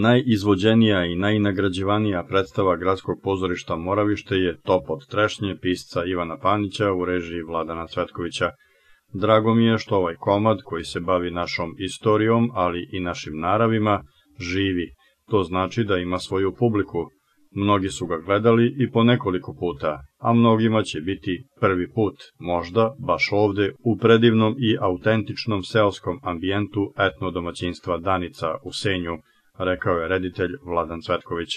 Najizvođenija i najnagrađivanija predstava Gradskog pozorišta Moravište je Top od trešnje pisca Ivana Panića u režiji Vladana Cvetkovića. Drago mi je što ovaj komad koji se bavi našom istorijom, ali i našim naravima, živi. To znači da ima svoju publiku. Mnogi su ga gledali i po nekoliko puta, a mnogima će biti prvi put, možda baš ovde u predivnom i autentičnom seoskom ambijentu etno domaćinstva Danica u Senju, rekao je reditelj Vladan Cvetković.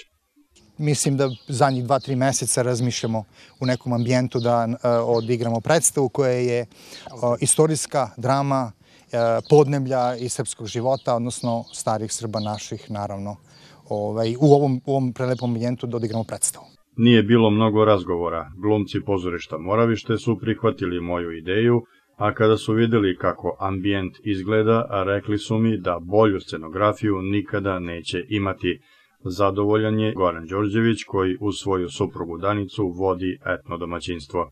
Mislim da zadnjih 2-3 meseca razmišljamo u nekom ambijentu da odigramo predstavu koja je istorijska drama podneblja i srpskog života, odnosno starih Srba naših, naravno. U ovom prelepom ambijentu da odigramo predstavu. Nije bilo mnogo razgovora. Glumci pozorišta Moravište su prihvatili moju ideju, a kada su videli kako ambijent izgleda, rekli su mi da bolju scenografiju nikada neće imati. Zadovoljan je Goran Đorđević, koji uz svoju suprugu Danicu vodi etno domaćinstvo.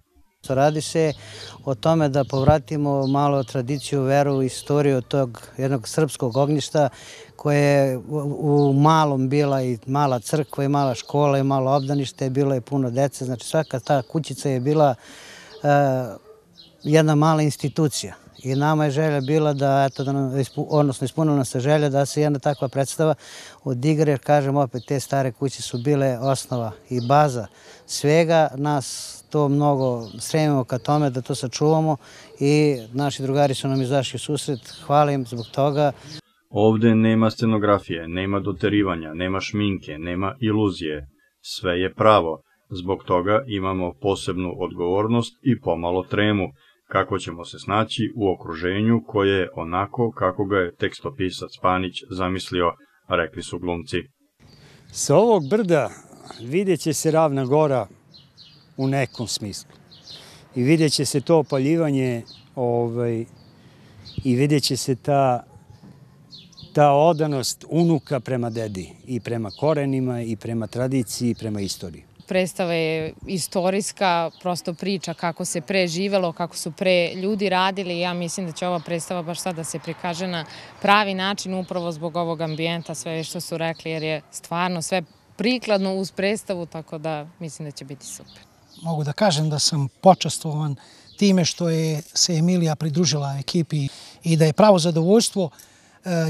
Radi se o tome da povratimo malo tradiciju, veru, istoriju tog jednog srpskog ognjišta koje je u malom bila i mala crkva i mala škola i malo obdanište, bilo je puno dece, znači svaka ta kućica je bila jedna mala institucija. I nama je želja bila da, odnosno ispunila nam se želja da se jedna takva predstava odigra, jer kažem opet, te stare kuće su bile osnova i baza svega. Nas to mnogo stremimo ka tome da to sačuvamo i naši drugari su nam izašli u susret. Hvala im zbog toga. Ovde nema scenografije, nema doterivanja, nema šminke, nema iluzije. Sve je pravo. Zbog toga imamo posebnu odgovornost i pomalo tremu. Kako ćemo se snaći u okruženju koje je onako kako ga je tekstopisac Panić zamislio, rekli su glumci. Sa ovog brda vidjet će se Ravna gora u nekom smislu. I vidjet će se to opaljivanje i vidjet će se ta odanost unuka prema dedi i prema korenima i prema tradiciji i prema istoriji. Predstava je istorijska, prosto priča kako se pre živelo, kako su pre ljudi radili. Ja mislim da će ova predstava baš sad da se prikaže na pravi način upravo zbog ovog ambijenta, sve što su rekli, jer je stvarno sve prikladno uz predstavu, tako da mislim da će biti super. Mogu da kažem da sam počastvovan time što je se Emilija pridružila ekipi i da je pravo zadovoljstvo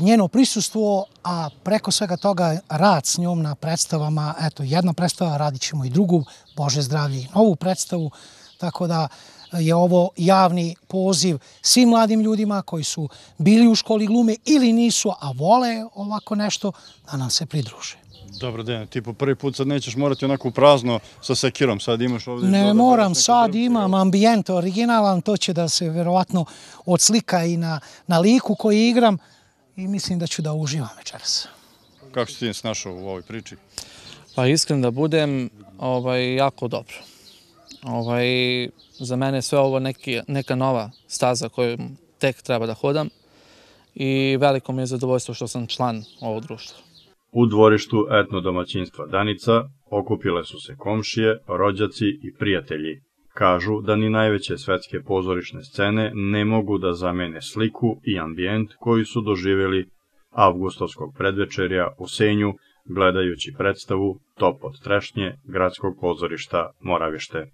njeno prisustvo, a preko svega toga rad s njom na predstavama. Eto, jedna predstava, radit ćemo i drugu, Bože zdravlje, i novu predstavu, tako da je ovo javni poziv svim mladim ljudima koji su bili u školi glume ili nisu, a vole ovako nešto, da nam se pridruže. Dobro, Dejane, ti po prvi put sad nećeš morati onako prazno sa sekirom, sad imaš ovdje... Ne moram, sad imam ambijent originalan, to će da se verovatno odslika i na liku koji igram i mislim da ću da uživam večeras. Kako si ti snašao u ovoj priči? Pa iskren da budem, jako dobro. Za mene je sve ovo neka nova staza koju tek treba da hodam i veliko mi je zadovoljstvo što sam član ovog društva. U dvorištu etno domaćinstva Danica okupile su se komšije, rođaci i prijatelji. Kažu da ni najveće svetske pozorišne scene ne mogu da zamene sliku i ambijent koji su doživjeli avgustovskog predvečerja u Senju, gledajući predstavu Top od trešnje Gradskog pozorišta Moravište.